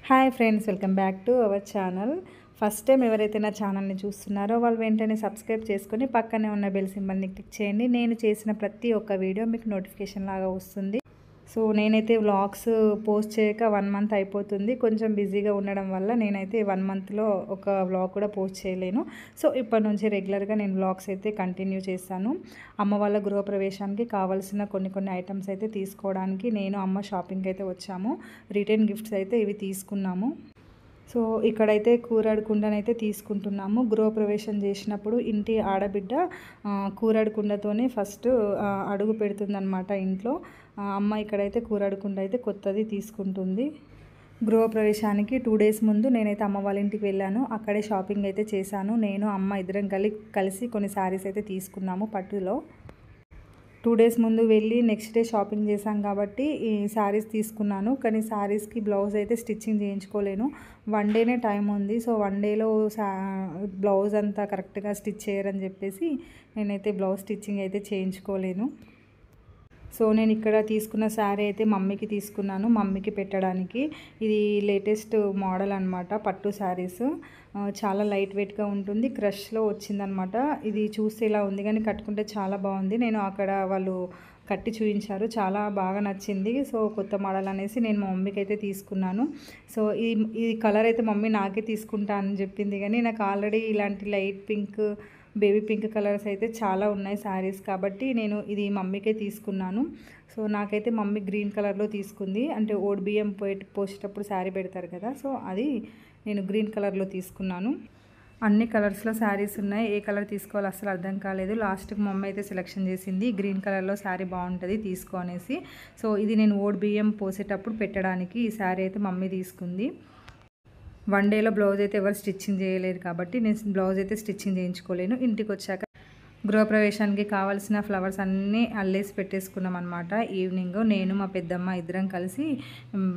Hi friends, welcome back to our channel. First time ఎవరైతే నా ఛానల్ని చూస్తున్నారో వాళ్ళు వెంటనే సబ్స్క్రైబ్ చేసుకొని పక్కనే ఉన్న బెల్ సింబల్ని క్లిక్ చేయండి. నేను చేసిన ప్రతి ఒక్క వీడియో మీకు నోటిఫికేషన్ లాగా వస్తుంది. సో నేనైతే వ్లాగ్స్ పోస్ట్ చేయక 1 మంత్ అయిపోతుంది. కొంచెం బిజీగా ఉండడం వల్ల నేనైతే 1 మంత్లో ఒక వ్లాగ్ కూడా పోస్ట్ చేయలేను. సో ఇప్పటి నుంచి రెగ్యులర్గా నేను వ్లాగ్స్ అయితే కంటిన్యూ చేస్తాను. అమ్మ వాళ్ళ గృహప్రవేశానికి కావాల్సిన కొన్ని ఐటమ్స్ అయితే తీసుకోవడానికి నేను అమ్మ షాపింగ్కి అయితే వచ్చాము. రిటర్న్ గిఫ్ట్స్ అయితే ఇవి తీసుకున్నాము. సో ఇక్కడైతే కూరడు కుండనైతే తీసుకుంటున్నాము. గృహప్రవేశం చేసినప్పుడు ఇంటి ఆడబిడ్డ కూరడు కుండతోనే ఫస్ట్ అడుగు పెడుతుందన్నమాట ఇంట్లో. అమ్మ ఇక్కడైతే కూరడు కుండ అయితే కొత్తది తీసుకుంటుంది. గృహప్రవేశానికి 2 డేస్ ముందు నేనైతే అమ్మ వాళ్ళ ఇంటికి వెళ్ళాను. అక్కడే షాపింగ్ అయితే చేశాను. నేను అమ్మ ఇద్దరం కలిసి కొన్ని శారీస్ అయితే తీసుకున్నాము పట్టులో. 2 డేస్ ముందు వెళ్ళి నెక్స్ట్ డే షాపింగ్ చేశాం కాబట్టి ఈ శారీస్ తీసుకున్నాను. కానీ శారీస్కి బ్లౌజ్ అయితే స్టిచ్చింగ్ చేయించుకోలేను. 1 డేనే టైం ఉంది. సో 1 డేలో బ్లౌజ్ అంతా కరెక్ట్గా స్టిచ్ చేయరని చెప్పేసి నేనైతే బ్లౌజ్ స్టిచ్చింగ్ అయితే చేయించుకోలేను. సో నేను ఇక్కడ తీసుకున్న శారీ అయితే మమ్మీకి తీసుకున్నాను, మమ్మీకి పెట్టడానికి. ఇది లేటెస్ట్ మోడల్ అనమాట, పట్టు శారీస్. చాలా లైట్ వెయిట్గా ఉంటుంది, క్రష్లో వచ్చిందనమాట. ఇది చూస్తే ఇలా ఉంది కానీ కట్టుకుంటే చాలా బాగుంది. నేను అక్కడ వాళ్ళు కట్టి చూపించారు, చాలా బాగా నచ్చింది. సో కొత్త మోడల్ అనేసి నేను మా మమ్మీకి అయితే తీసుకున్నాను. సో ఈ కలర్ అయితే మమ్మీ నాకే తీసుకుంటా అని చెప్పింది, కానీ నాకు ఆల్రెడీ ఇలాంటి light pink, baby pink colours అయితే చాలా ఉన్నాయి శారీస్, కాబట్టి నేను ఇది మమ్మీకే తీసుకున్నాను. సో నాకైతే మమ్మీ గ్రీన్ కలర్లో తీసుకుంది, అంటే ఓడి బియ్యం పోసేటప్పుడు శారీ పెడతారు కదా, సో అది నేను గ్రీన్ కలర్లో తీసుకున్నాను. అన్ని కలర్స్లో శారీస్ ఉన్నాయి, ఏ కలర్ తీసుకోవాలో అసలు అర్థం కాలేదు. లాస్ట్కి మమ్మీ అయితే సెలెక్షన్ చేసింది గ్రీన్ కలర్లో శారీ బాగుంటుంది తీసుకో అనేసి. సో ఇది నేను ఓడి బియ్యం పోసేటప్పుడు పెట్టడానికి ఈ శారీ అయితే మమ్మీ తీసుకుంది. 1 డేలో బ్లౌజ్ అయితే ఎవరు స్టిచ్చింగ్ చేయలేరు కాబట్టి నేను బ్లౌజ్ అయితే స్టిచ్చింగ్ చేయించుకోలేను. ఇంటికి వచ్చాక గృహప్రవేశానికి కావాల్సిన ఫ్లవర్స్ అన్నీ అల్లేసి పెట్టేసుకున్నాం అనమాట. ఈవినింగ్ నేను మా పెద్దమ్మ ఇద్దరం కలిసి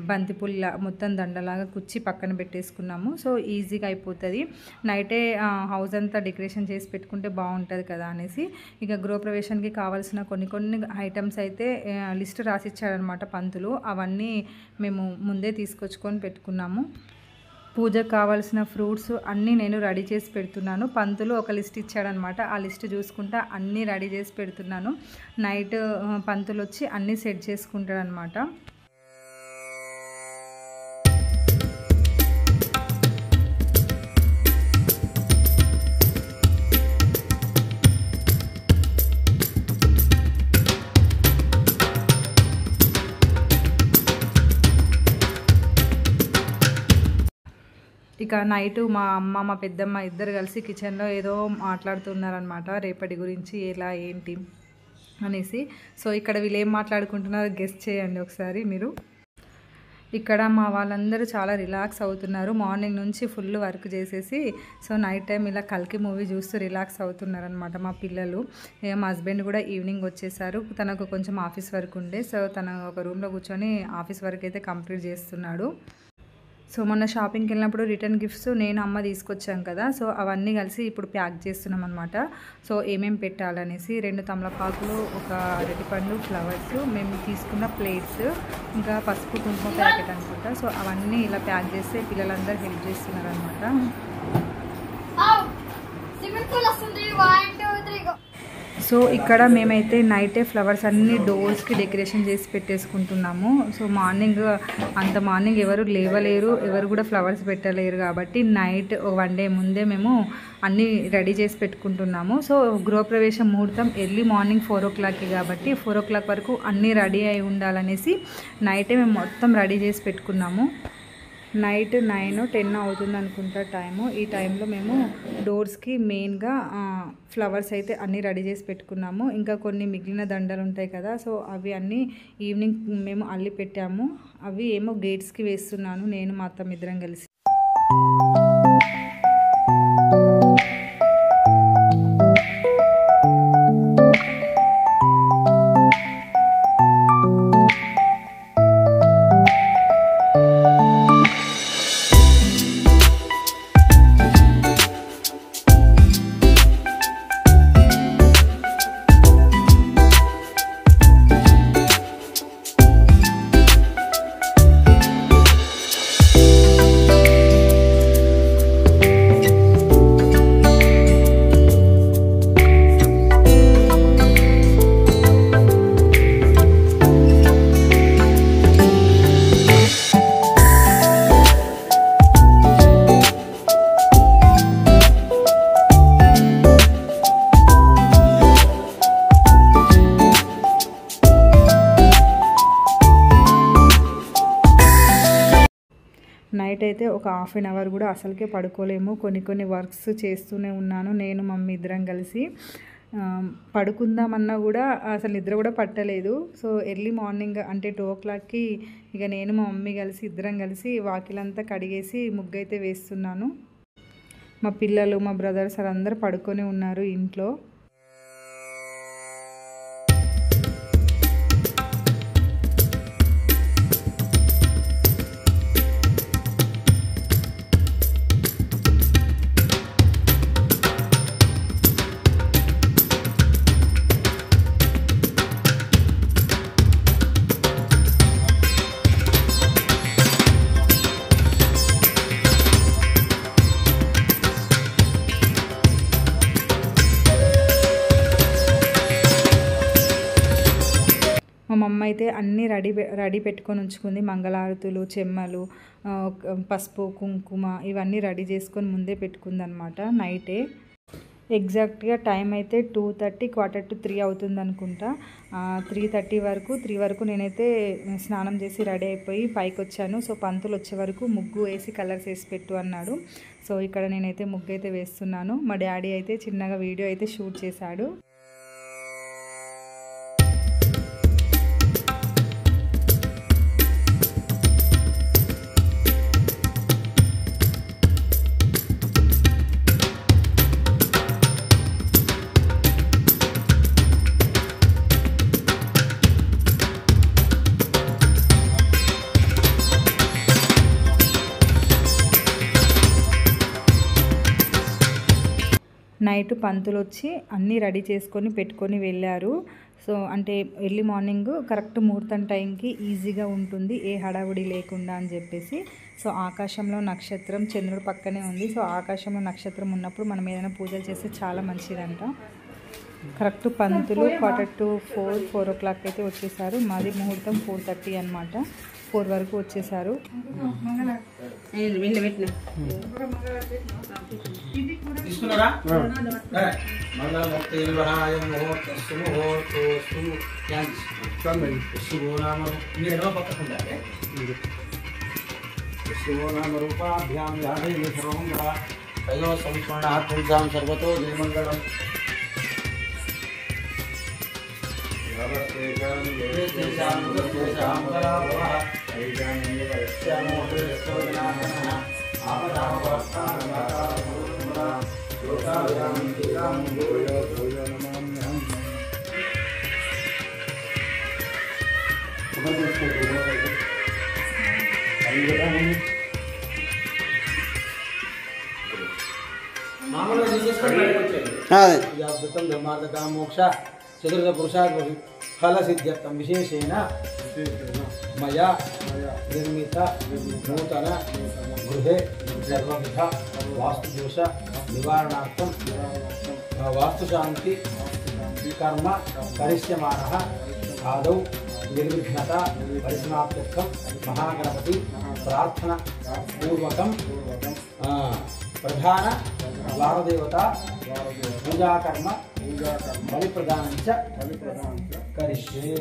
బంతిపూల మొత్తం దండలాగా కుచ్చి పక్కన పెట్టేసుకున్నాము. సో ఈజీగా అయిపోతుంది. నైటే హౌస్ అంతా డెకరేషన్ చేసి పెట్టుకుంటే బాగుంటుంది కదా అనేసి ఇక గృహప్రవేశానికి కావాల్సిన కొన్ని ఐటమ్స్ అయితే లిస్ట్ రాసిచ్చాడనమాట పంతులు. అవన్నీ మేము ముందే తీసుకొచ్చుకొని పెట్టుకున్నాము. పూజకు కావాల్సిన ఫ్రూట్స్ అన్నీ నేను రెడీ చేసి పెడుతున్నాను. పంతులు ఒక లిస్ట్ ఇచ్చాడనమాట, ఆ లిస్ట్ చూసుకుంటా అన్నీ రెడీ చేసి పెడుతున్నాను. నైట్ పంతులు వచ్చి అన్నీ సెట్ చేసుకుంటాడనమాట. ఇక నైట్ మా అమ్మ మా పెద్దమ్మ ఇద్దరు కలిసి కిచెన్లో ఏదో మాట్లాడుతున్నారనమాట, రేపటి గురించి ఎలా ఏంటి అనేసి. సో ఇక్కడ వీళ్ళు ఏం మాట్లాడుకుంటున్నారో గెస్ట్ చేయండి ఒకసారి మీరు. ఇక్కడ మా వాళ్ళందరూ చాలా రిలాక్స్ అవుతున్నారు. మార్నింగ్ నుంచి ఫుల్ వర్క్ చేసేసి సో నైట్ టైం ఇలా కల్కి మూవీ చూస్తూ రిలాక్స్ అవుతున్నారనమాట మా పిల్లలు. మా హస్బెండ్ కూడా ఈవినింగ్ వచ్చేసారు. తనకు కొంచెం ఆఫీస్ వర్క్ ఉండే, సో తను ఒక రూమ్లో కూర్చొని ఆఫీస్ వర్క్ అయితే కంప్లీట్ చేస్తున్నాడు. సో మొన్న షాపింగ్కి వెళ్ళినప్పుడు రిటర్న్ గిఫ్ట్స్ నేను అమ్మ తీసుకొచ్చాం కదా, సో అవన్నీ కలిసి ఇప్పుడు ప్యాక్ చేస్తున్నాం అనమాట. సో ఏమేమి పెట్టాలనేసి 2 తమలపాకులు, ఒక అరటిపండు, ఫ్లవర్స్, మేము తీసుకున్న ప్లేట్స్, ఇంకా పసుపు కుంకుమ ప్యాకెట్ అనుకుంటా. సో అవన్నీ ఇలా ప్యాక్ చేస్తే పిల్లలందరూ హెల్ప్ చేస్తున్నారు అనమాట. సో ఇక్కడ మేమైతే నైటే ఫ్లవర్స్ అన్ని డోర్స్కి డెకరేషన్ చేసి పెట్టేసుకుంటున్నాము. సో మార్నింగ్ ఎవరు లేవలేరు, ఎవరు కూడా ఫ్లవర్స్ పెట్టలేరు కాబట్టి నైట్ 1 డే ముందే మేము అన్నీ రెడీ చేసి పెట్టుకుంటున్నాము. సో గృహప్రవేశం ముహూర్తం ఎర్లీ మార్నింగ్ 4 o'clock కాబట్టి 4 o'clock వరకు అన్నీ రెడీ అయి ఉండాలనేసి నైటే మేము మొత్తం రెడీ చేసి పెట్టుకున్నాము. నైట్ 9-10 అవుతుంది అనుకుంటా టైము. ఈ టైంలో మేము డోర్స్కి మెయిన్గా ఫ్లవర్స్ అయితే అన్నీ రెడీ చేసి పెట్టుకున్నాము. ఇంకా కొన్ని మిగిలిన దండలు ఉంటాయి కదా, సో అవి అన్నీ ఈవినింగ్ మేము అల్లి పెట్టాము. అవి ఏమో గేట్స్కి వేస్తున్నాను నేను మా అత్తమ్మ ఇద్దరం కలిసి. నైట్ అయితే ఒక హాఫ్ అన్ అవర్ కూడా అసలుకే పడుకోలేము. కొన్ని వర్క్స్ చేస్తూనే ఉన్నాను నేను మమ్మీ ఇద్దరం కలిసి. పడుకుందామన్నా కూడా అసలు నిద్ర కూడా పట్టలేదు. సో ఎర్లీ మార్నింగ్ అంటే 2 o'clockకి ఇక నేను మా మమ్మీ కలిసి ఇద్దరం కలిసి వాకిలంతా కడిగేసి ముగ్గు అయితే వేస్తున్నాను. మా పిల్లలు మా బ్రదర్స్ అందరూ పడుకొని ఉన్నారు ఇంట్లో. మా మమ్మ అయితే అన్నీ రెడీ పెట్టుకొని ఉంచుకుంది. మంగళారతులు, చెమ్మలు, పసుపు, కుంకుమ ఇవన్నీ రెడీ చేసుకొని ముందే పెట్టుకుందనమాట నైటే. ఎగ్జాక్ట్గా టైం అయితే 2:30 2:45 అవుతుంది అనుకుంటా. 3 వరకు నేనైతే స్నానం చేసి రెడీ అయిపోయి పైకి వచ్చాను. సో పంతులు వచ్చే వరకు ముగ్గు వేసి కలర్స్ వేసి పెట్టు అన్నాడు. సో ఇక్కడ నేనైతే ముగ్గు అయితే వేస్తున్నాను. మా డాడీ అయితే చిన్నగా వీడియో అయితే షూట్ చేశాడు. నైట్ పంతులు వచ్చి అన్నీ రెడీ చేసుకొని పెట్టుకొని వెళ్ళారు. సో అంటే ఎర్లీ మార్నింగ్ కరెక్ట్ ముహూర్తం టైంకి ఈజీగా ఉంటుంది, ఏ హడావుడి లేకుండా అని చెప్పేసి. సో ఆకాశంలో నక్షత్రం చంద్రుడు పక్కనే ఉంది. సో ఆకాశంలో నక్షత్రం ఉన్నప్పుడు మనం ఏదైనా పూజలు చేస్తే చాలా మంచిదంట. కరెక్ట్ పంతులు 4 o'clock అయితే వచ్చేసారు. మాది ముహూర్తం 4:30 అనమాట. 4 వరకు వచ్చేసారు. मोक्ष चतुर्थ पुरुषार्थ फल सिद्ध्यर्थम विशेषेण मया निर्मित नूतन गृहे सर्वविध वास्तुदोष निवारणार्थम वास्तुशांति कर्म करिष्यमानः आदौ निर्विघ्नता परिसमाप्त्यर्थम महागणपति प्रार्थना पूर्वकम प्रधान द्वारदेवता पूजा कर्म बलि प्रदान करिष्ये।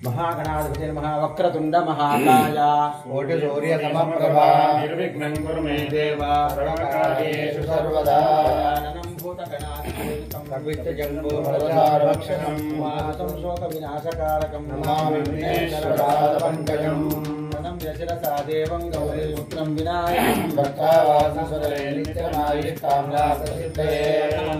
महागणाधिपति महावक्रतुंड महाकाय कोटि सूर्य समप्रभा निर्विघ्नं कुरु मे देव सर्वकार्येषु सर्वदा भूतगणाधिपतिं सर्वित्तजम्बो भरतारक्षणं मातं शोकविनाशकारकं नमामि विघ्नेश्वरादपङ्कजम् यशरसा देवं गौरीपुत्रं विनायकं भक्तावासुसुरे नित्यमायुष्कामनाथसिद्धये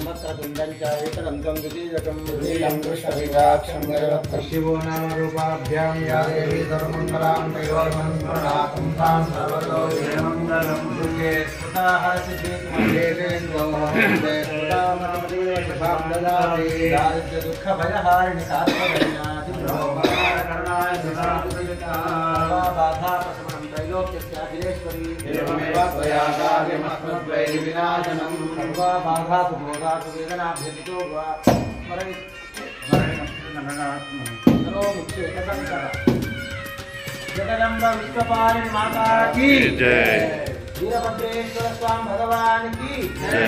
वक्रतुण्डं च एकदन्तं द्वितीयकं द्वितीयं कृष्णविराक्षं गजवक्त्रं शिवो नाम रूपाभ्यां या देवी सर्वमङ्गलां त्रयोर्मन्त्रणातं तां सर्वतो जयमङ्गलं दुर्गे सुताहरसिद्धिर्महेन्द्रो वन्दे सुतामरमदेवशुभां ददाति दारिद्र्यदुःखभयहारिणि कार्पण्यनाथिकरुणाकरणाय सुधातुविता बाधापशमनं त्रैलोक्यस्याखिलेश्वरी एवमेव त्वया कार्यमस्मद्वैरिविनाशनं सर्वा बाधातु बोधातु वेदनाभ्यतितो वा स्मरणो मुख्य एकसंकर जगदम्ब विश्वपालिनी माता की जय। वीरभद्रेश्वर स्वामी भगवान की जय।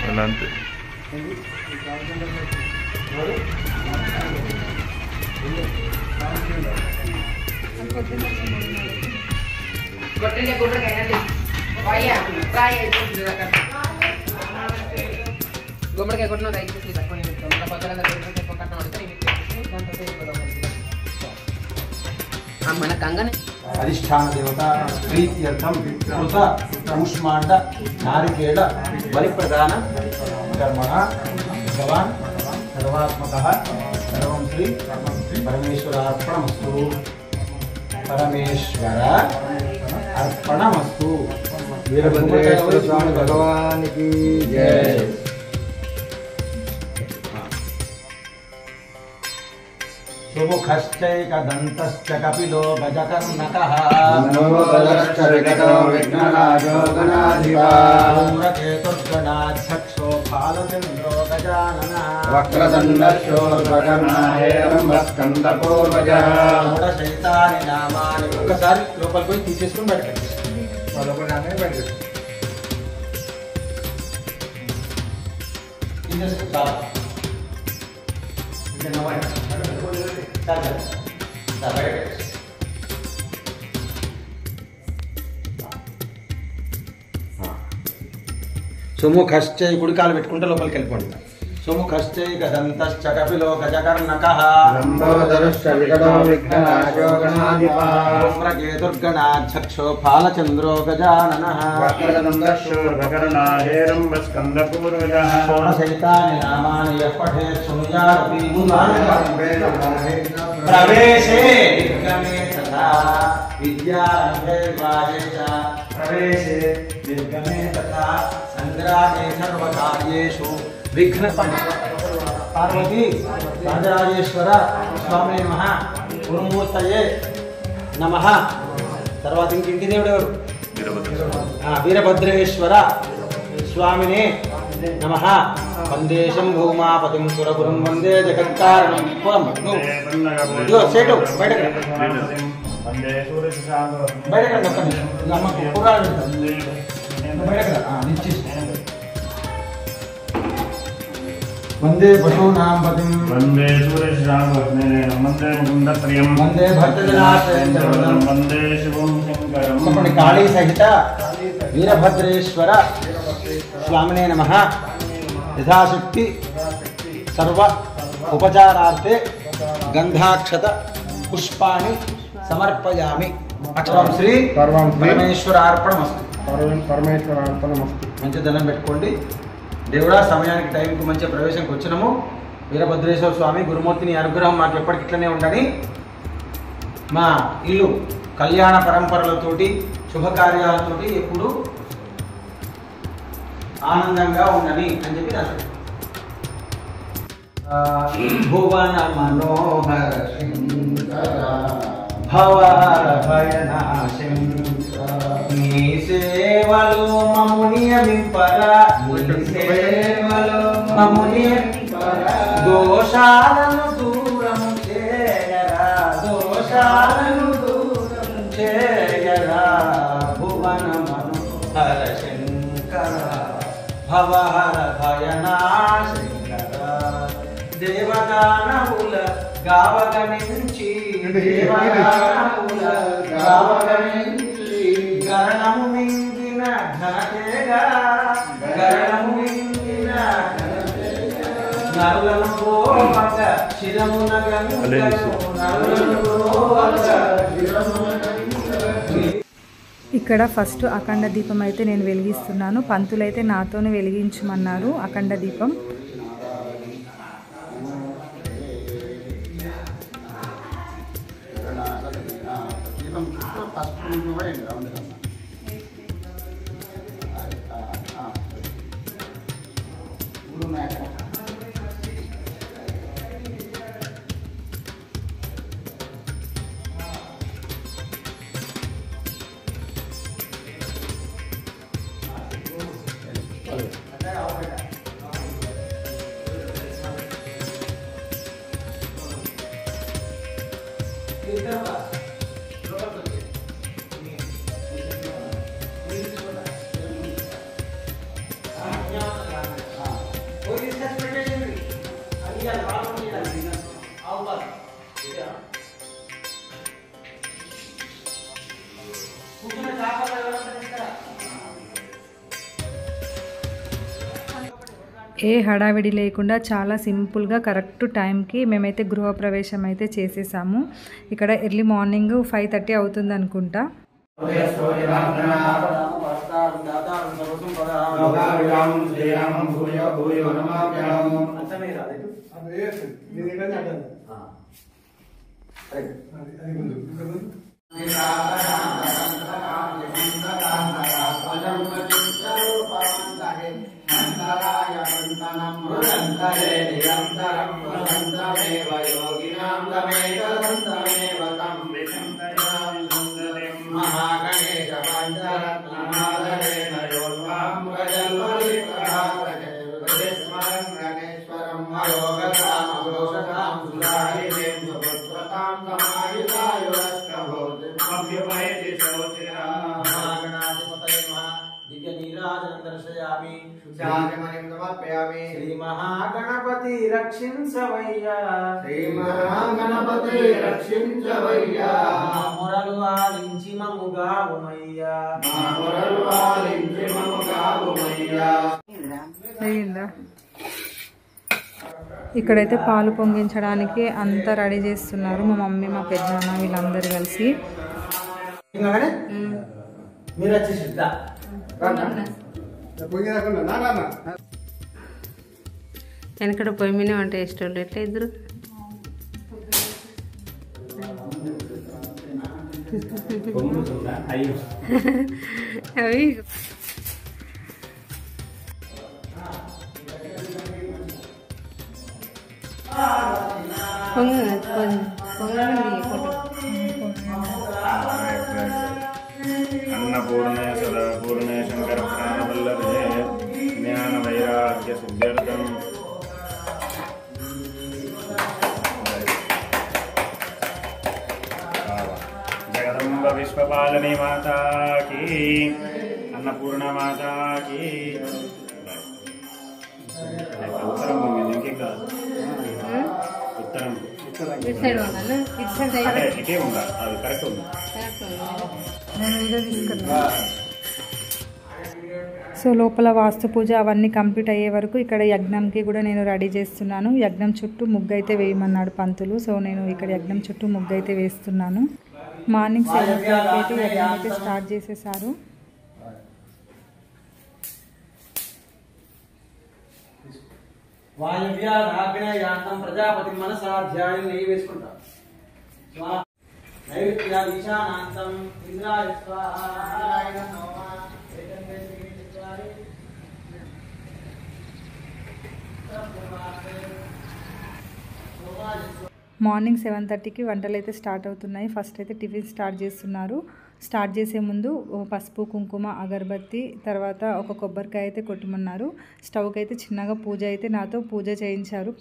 అలా అంతే. గుమ్మడికాయ కొట్టిన మన కంగనే అధిష్టాన దేవత ప్రీత్యర్థం కృత ఊష్మాండ నారికేళ బలి ప్రదాన కర్మణ భగవాన్ సర్వాత్మకః సర్వం శ్రీ పరమేశ్వరార్పణమస్తు. పరమేశ్వర అర్పణమస్తు. వీరభద్రేశ్వర స్వామి భగవానికి జై. సుముఖశ్చైకదంతశ్చ కపిలో గజకర్ణకః నమోదరశ్చ విగతో విఘ్నరాజో గణాధిపా ధూమ్రకేతుర్గణాధ్యక్షో బాలచంద్రో గజాననః వక్రదండశూర్పకర్ణ హేరంబస్కందపూర్వజః షోడశైతాని నామాని. ఒక్కసారి లోపలికి పోయి తీసేసుకుని బయటకు సుముఖశ్చై కుడికాలు పెట్టుకుంటే లోపలికి వెళ్ళిపోండి. సుముఖశ్చై గదంతశ్చ కపిలో గజకర్ణకః లంబోదరశ్చ విగతో విఘ్నరాజో గణాధిపా ధూమ్రకేతుర్గణాధ్యక్షో బాలచంద్రో గజాననః వక్రదండశూర్పకర్ణ హేరంబస్కందపూర్వజః షోడశైతాని నామాని యః పఠేత్ శృణుయాదపి ప్రవేశే నిర్గమే తథా విద్యారంభే వాజే చ ప్రవేశే నిర్గమే తథా సంగ్రామే సర్వకార్యేషు విఘ్న పార్వతీ రాజరాజేశ్వర స్వామి నమః గురుమూర్తయే నమః. తర్వాత ఇంటి దేవుడు ఎవరు? వీరభద్రేశ్వర స్వామినే నమః. వందే శంభూమాపతిం సురగురుం వందే జగత్కారణం. ఇదిగో సేటు బయటకు బయటకు ఒక్క నిమిషం. అమ్మకు పురాణం బయటకు వందే పశూనాం పతిం వందే సూర్యశ్రామగ్నేన వందే ముకుందప్రియం వందే భక్తజనాశ్రయం జగదం వందే శివం శంకరం. చెప్పండి. కాళీ సహిత వీరభద్రేశ్వర స్వామినే నమః. యథాశక్తి సర్వ ఉపచారార్థే గంధాక్షత పుష్పాణి సమర్పయామి. అక్షరం శ్రీ పరమేశ్వరార్పణమస్తు. పరమేశ్వరార్పణమస్తు. మంచి దండం పెట్టుకోండి. దేవుడా, సమయానికి టైంకి మంచిగా ప్రవేశంకి వచ్చినాము. వీరభద్రేశ్వర స్వామి గురుమూర్తిని అనుగ్రహం మాకు ఎప్పటికి ఇట్లనే ఉండని, మా ఇల్లు కళ్యాణ పరంపరలతోటి శుభకార్యాలతోటి ఎప్పుడు ఆనందంగా ఉండని అని చెప్పి నా భువన మనోహర భవహర భయనాశం నీ సేవలు మము నియమింపరా, నీ సేవలు మము నియమింపరా, దోషాలను దూరం చేయరా, దోషాలను దూరం చేయరా. భువన మనోహర శంకర భవహర భయనాశంకర దేవదానవుల గావగమించి, దేవదానవుల గావగమించి గరణము మింగిన ఘనతేగా, గరణము మింగిన నరులను గోపక శిరమున గంగను, నరులను గోపక శిరమున గంగను. ఇక్కడ ఫస్ట్ అఖండ దీపం అయితే నేను వెలిగిస్తున్నాను. పంతులైతే నాతోనే వెలిగించమన్నారు అఖండ దీపం. ఏ హడావిడి లేకుండా చాలా సింపుల్గా కరెక్ట్ టైంకి మేమైతే గృహప్రవేశం అయితే చేసేసాము. ఇక్కడ ఎర్లీ మార్నింగ్ 5:30 అవుతుంది అనుకుంటా. శ్రీ మహాగణపతి రక్షించవయ్యా, శ్రీ మహాగణపతి రక్షించవయ్యా, మొరలు ఆలించి మమ్ముగావుమయ్యా, మొరలు ఆలించి మమ్ముగావుమయ్యా. ఇక్కడైతే పాలు పొంగించడానికి అంతా రెడీ చేస్తున్నారు. మా మమ్మీ, మా పెద్దనాన్న వీళ్ళందరూ కలిసి. మీరు వచ్చేసి వెనకడ పొయ్యి మీద వంట చేసేటోళ్ళు ఎట్లా ఇద్దరు అవి अन्नपूर्णे सदापूर्णे शंकर प्राणवल्लभे ज्ञान वैराग्य सिद्ध्यर्थम जगदम्ब विश्वपालनी माता की, अन्नपूर्णा माता की. उत्तरम उत्तरम इटे ఉందా అది కరెక్ట్ ఉంది. సో లోపల వాస్తు పూజ అవన్నీ కంప్లీట్ అయ్యే వరకు ఇక్కడ యజ్ఞంకి కూడా నేను రెడీ చేస్తున్నాను. యజ్ఞం చుట్టూ ముగ్గు అయితే వేయమన్నాడు పంతులు. సో నేను ఇక్కడ యజ్ఞం చుట్టూ ముగ్గు అయితే వేస్తున్నాను. మార్నింగ్ 7 o'clock అయితే యజ్ఞం అయితే స్టార్ట్ చేసేసారు. వాయువ్యాగ్నేయాంతం ప్రజాపతి మనసా ధ్యానం వేసుకుంటా. నైవేద్యాదీశానాంతం ఇంద్రాయ స్వాహాయ నమః. మార్నింగ్ 7:30కి వంటలు అయితే స్టార్ట్ అవుతున్నాయి. ఫస్ట్ అయితే టిఫిన్ స్టార్ట్ చేస్తున్నారు. స్టార్ట్ చేసే ముందు పసుపు, కుంకుమ, అగరబత్తి, తర్వాత ఒక కొబ్బరికాయ అయితే కొట్టమన్నారు. స్టవ్కి అయితే చిన్నగా పూజ అయితే నాతో పూజ చేయించారు.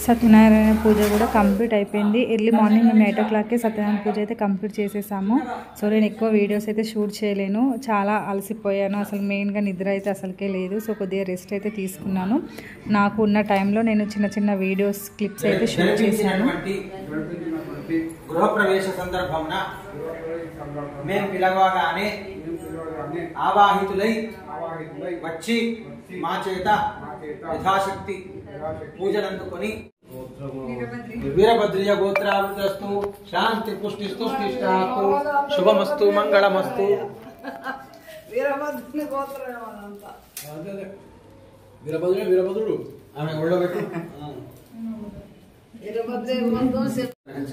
సత్యనారాయణ పూజ కూడా కంప్లీట్ అయిపోయింది. ఎర్లీ మార్నింగ్ మేము 8 o'clockకే సత్యనారాయణ పూజ అయితే కంప్లీట్ చేసేసాము. సో నేను ఎక్కువ వీడియోస్ అయితే షూట్ చేయలేను, చాలా అలసిపోయాను. అసలు మెయిన్గా నిద్ర అయితే అసలుకే లేదు. సో కొద్దిగా రెస్ట్ అయితే తీసుకున్నాను. నాకు ఉన్న టైంలో నేను చిన్న చిన్న వీడియోస్ క్లిప్స్ అయితే షూట్ చేశాను. గృహప్రవేశ సందర్భమున మేము పిలవగానే ఆవాహితులై వచ్చి మా చేత యథాశక్తి పూజలందుకొని వీరభద్రియ గోత్రాభివృద్ధిస్తు శాంతి పుష్టిస్తు ష్టిష్టాస్తు శుభమస్తు మంగళమస్తు. వీరభద్రుడు ఆమె ఒళ్ళో పెట్టు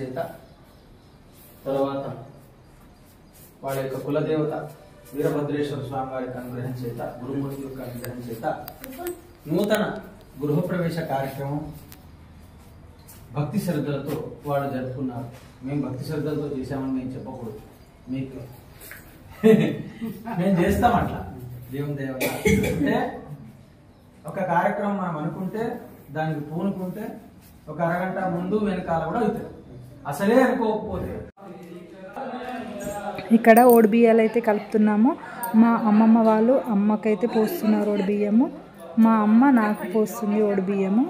చేత తర్వాత వాళ్ళ యొక్క కులదేవత వీరభద్రేశ్వర స్వామి వారి యొక్క అనుగ్రహం చేత, గురుమూర్తి యొక్క అనుగ్రహం చేత నూతన గృహప్రవేశ కార్యక్రమం భక్తి శ్రద్ధలతో వాళ్ళు జరుపుకున్నారు. మేము భక్తి శ్రద్ధలతో చేసామని మేము చెప్పకూడదు, మీకు మేము చేస్తాం అట్లా దేవుని దేవ. అంటే ఒక కార్యక్రమం మనం అనుకుంటే దానికి పూనుకుంటే ఒక అరగంట ముందు వెనకాల కూడా అవుతుంది. అసలే అనుకోకపోతే ఇక్కడ ఓడి బియ్యాలు అయితే కలుపుతున్నాము. మా అమ్మమ్మ వాళ్ళు అమ్మకైతే పోస్తున్నారు ఓడి బియ్యము, మా అమ్మ నాకు పోస్తుంది ఓడి బియ్యము.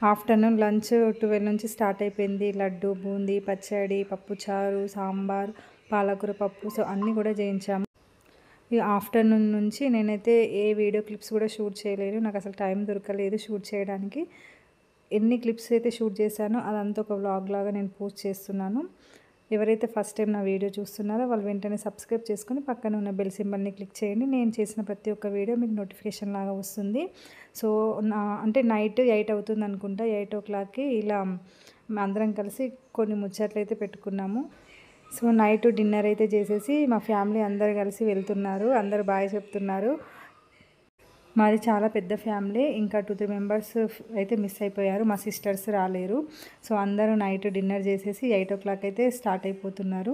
ఆఫ్టర్నూన్ లంచ్ 12 నుంచి స్టార్ట్ అయిపోయింది. లడ్డు, బూందీ, పచ్చడి, పప్పుచారు, సాంబార్, పాలకూర పప్పు, సో అన్నీ కూడా చేయించాము. ఈ ఆఫ్టర్నూన్ నుంచి నేనైతే ఏ వీడియో క్లిప్స్ కూడా షూట్ చేయలేను. నాకు అసలు టైం దొరకలేదు షూట్ చేయడానికి. ఎన్ని క్లిప్స్ అయితే షూట్ చేశానో అదంతా ఒక వ్లాగ్ లాగా నేను పోస్ట్ చేస్తున్నాను. ఎవరైతే ఫస్ట్ టైం నా వీడియో చూస్తున్నారో వాళ్ళు వెంటనే సబ్స్క్రైబ్ చేసుకొని పక్కన ఉన్న బెల్ సింబల్ని క్లిక్ చేయండి. నేను చేసిన ప్రతి ఒక్క వీడియో మీకు నోటిఫికేషన్ లాగా వస్తుంది. సో అంటే నైట్ 8 అవుతుంది అనుకుంటా. 8 o'clockకి ఇలా అందరం కలిసి కొన్ని ముచ్చట్లు అయితే పెట్టుకున్నాము. సో నైట్ డిన్నర్ అయితే చేసేసి మా ఫ్యామిలీ అందరు కలిసి వెళ్తున్నారు. అందరు బాయ్ చెప్తున్నారు. మాది చాలా పెద్ద ఫ్యామిలీ. ఇంకా 2-3 మెంబర్స్ అయితే మిస్ అయిపోయారు. మా సిస్టర్స్ రాలేరు. సో అందరూ నైట్ డిన్నర్ చేసేసి 8 o'clock అయితే స్టార్ట్ అయిపోతున్నారు.